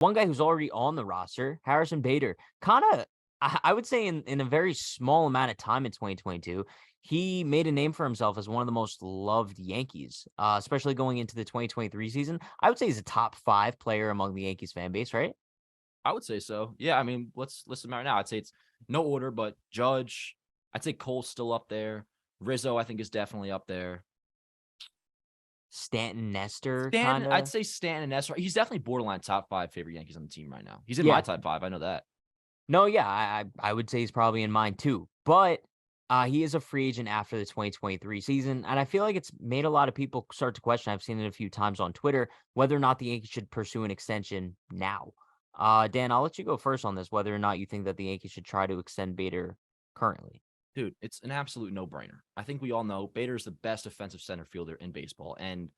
One guy who's already on the roster, Harrison Bader, kinda I would say in a very small amount of time in 2022, he made a name for himself as one of the most loved Yankees, especially going into the 2023 season. I would say he's a top 5 player among the Yankees fan base, right? I would say so. Yeah, I mean, let's list them out now. I'd say it's no order, but Judge. I'd say Cole's still up there. Rizzo, I think, is definitely up there. Stanton, Nestor, Stanton, I'd kinda. say Stanton and Esra. He's definitely borderline top 5 favorite Yankees on the team right now. He's in my Yeah. top 5. I know that. No, yeah, I would say he's probably in mine too, but, he is a free agent after the 2023 season, and I feel like it's made a lot of people start to question, I've seen it a few times on Twitter, whether or not the Yankees should pursue an extension now. Dan, I'll let you go first on this, whether or not you think that the Yankees should try to extend Bader currently. Dude, it's an absolute no-brainer. I think we all know Bader is the best offensive center fielder in baseball, and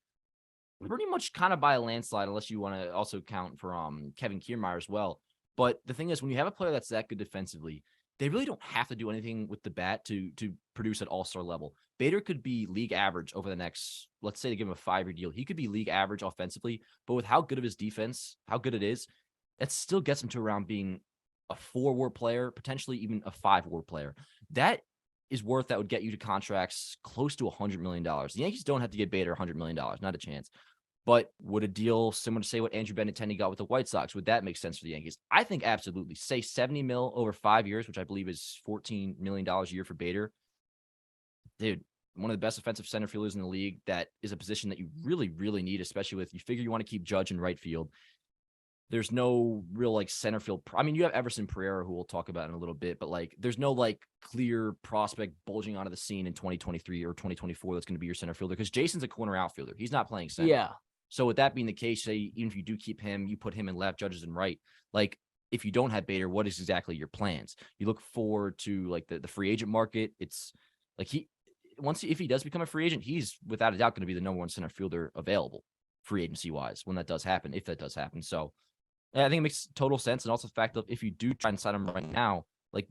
pretty much kind of by a landslide, unless you want to also count for Kevin Kiermaier as well. But the thing is, when you have a player that's that good defensively, they really don't have to do anything with the bat to produce at all-star level. Bader could be league average over the next, let's say, to give him a 5-year deal. He could be league average offensively, but with how good of his defense, how good it is, that still gets him to around being a 4-WAR player, potentially even a 5-WAR player. That is worth that would get you to contracts close to $100 million. The Yankees don't have to get Bader $100 million, not a chance. But would a deal similar to say what Andrew Benintendi got with the White Sox, would that make sense for the Yankees? I think absolutely. Say 70 mil over 5 years, which I believe is $14 million a year for Bader. Dude, one of the best offensive center fielders in the league. That is a position that you really, really need, especially with, you figure you want to keep Judge in right field. There's no real like center field. I mean, you have Everson Pereira, who we'll talk about in a little bit, but like there's no like clear prospect bulging onto the scene in 2023 or 2024 that's going to be your center fielder, because Jason's a corner outfielder. He's not playing center. Yeah. So with that being the case, say even if you do keep him, you put him in left, Judges in right. Like if you don't have Bader, what is exactly your plans? You look forward to like the free agent market. It's like if he does become a free agent, he's without a doubt going to be the number one center fielder available free agency wise when that does happen, if that does happen. So I think it makes total sense. And also the fact that if you do try and sign him right now, like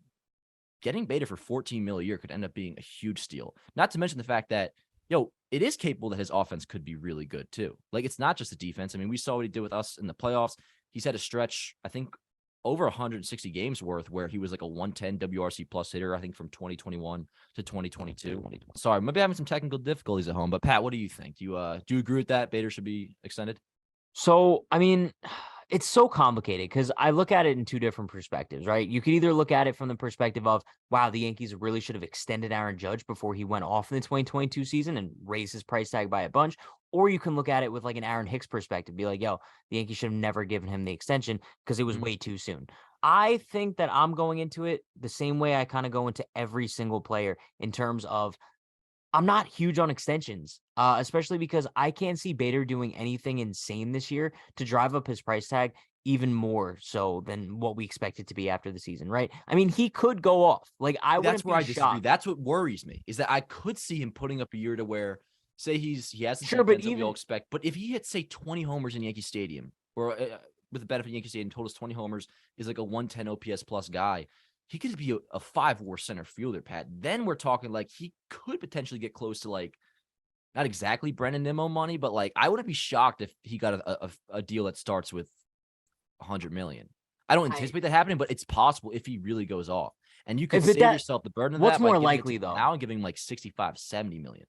getting Bader for 14 mil a year could end up being a huge steal. Not to mention the fact that, it is capable that his offense could be really good too. Like it's not just the defense. I mean, we saw what he did with us in the playoffs. He's had a stretch, I think, over 160 games worth where he was like a 110 WRC plus hitter, I think from 2021 to 2022. Sorry, maybe having some technical difficulties at home, but Pat, what do you think? Do you agree with that? Bader should be extended? So, I mean, it's so complicated because I look at it in two different perspectives, right? You could either look at it from the perspective of, wow, the Yankees really should have extended Aaron Judge before he went off in the 2022 season and raised his price tag by a bunch. Or you can look at it with like an Aaron Hicks perspective, be like, yo, the Yankees should have never given him the extension because it was Mhm. way too soon. I think that I'm going into it the same way I kind of go into every single player in terms of I'm not huge on extensions, especially because I can't see Bader doing anything insane this year to drive up his price tag even more so than what we expect it to be after the season, right? I mean, he could go off. Like, I That's wouldn't where be I disagree. shocked. That's what worries me, is that I could see him putting up a year to where, say he has the Sure, but defense that we all even expect, but if he hits, say, 20 homers in Yankee Stadium, or with the benefit of Yankee Stadium totals 20 homers, is like a 110 OPS plus guy, he could be a 5-WAR center fielder, Pat. Then we're talking like he could potentially get close to like, not exactly Brennan Nimmo money, but like I wouldn't be shocked if he got a deal that starts with 100 million. I don't I anticipate that happening, but it's possible if he really goes off. And you could if it save that yourself the burden of what's that by more giving it to likely him though? now and giving him like 65, 70 million.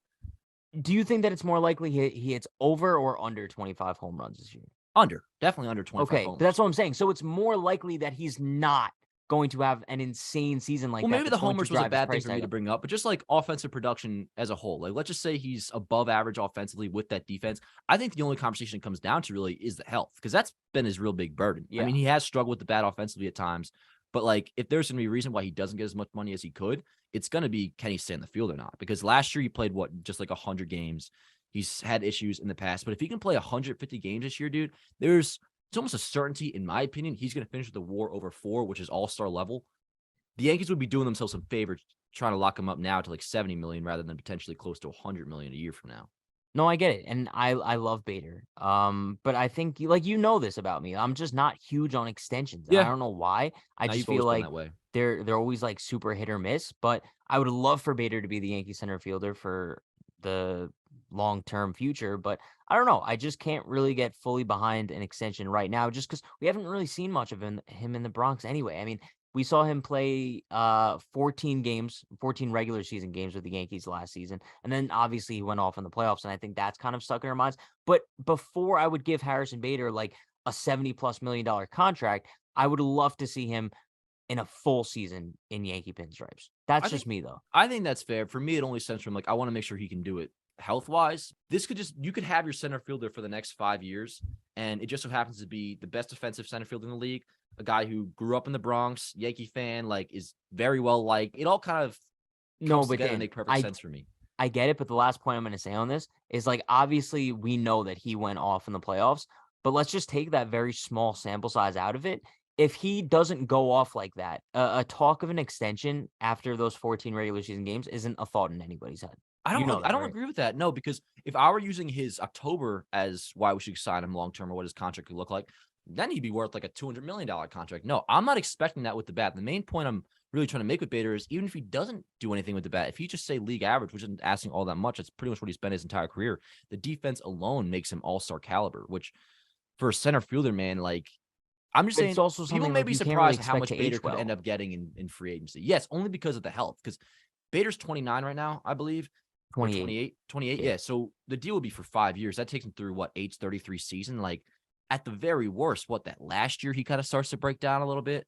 Do you think that it's more likely he hits over or under 25 home runs this year? Under, definitely under 25 Okay, homers. that's what I'm saying. So it's more likely that he's not going to have an insane season like Well, that maybe the that's going to homers was a drive his bad thing price for me tag to up. bring up, but just like offensive production as a whole, like let's just say he's above average offensively with that defense. I think the only conversation it comes down to really is the health, because that's been his real big burden. I Yeah. mean, he has struggled with the bat offensively at times, but like if there's going to be a reason why he doesn't get as much money as he could, it's going to be, can he stay in the field or not? Because last year he played just like 100 games. He's had issues in the past, but if he can play 150 games this year, dude, it's almost a certainty, in my opinion, he's going to finish with the WAR over 4, which is all-star level. The Yankees would be doing themselves some favor trying to lock him up now to like 70 million rather than potentially close to 100 million a year from now. No, I get it, and I love Bader. But I think like this about me. I'm just not huge on extensions, and I Yeah. don't know why. I Now just you've feel always been like that way. they're always like super hit or miss. But I would love for Bader to be the Yankee center fielder for the long-term future, but I don't know. I just can't really get fully behind an extension right now just because we haven't really seen much of him in the Bronx anyway. I mean, we saw him play 14 games, 14 regular season games with the Yankees last season. And then obviously he went off in the playoffs. And I think that's kind of stuck in our minds. But before I would give Harrison Bader like a 70 plus $1 million contract, I would love to see him in a full season in Yankee pinstripes. I That's think just me though. I think that's fair. For me, it only stems from like I want to make sure he can do it health wise. This could just you could have your center fielder for the next 5 years, and it just so happens to be the best defensive center fielder in the league. A guy who grew up in the Bronx, Yankee fan, like is very well liked. It all kind of No, comes but together and Dan, make perfect sense for me. I get it, but the last point I'm going to say on this is like obviously we know that he went off in the playoffs, but let's just take that very small sample size out of it. If he doesn't go off like that, a talk of an extension after those 14 regular season games isn't a thought in anybody's head. You know I that, don't right? agree with that. No, because if I were using his October as why we should sign him long term or what his contract could look like, then he'd be worth like a $200 million contract. No, I'm not expecting that with the bat. The main point I'm really trying to make with Bader is even if he doesn't do anything with the bat, if he just say league average, which isn't asking all that much, that's pretty much what he's been his entire career. The defense alone makes him all-star caliber, which for a center fielder, man, like I'm just But it's saying also people something may like be you can't really surprised at how expect to much Bader age could end well. up getting in free agency. Yes, only because of the health. Because Bader's 29 right now, I believe, or 28. 28, 28. Yeah. Yeah. So the deal would be for 5 years. That takes him through what, age 33 season. Like at the very worst, what that last year he kind of starts to break down a little bit.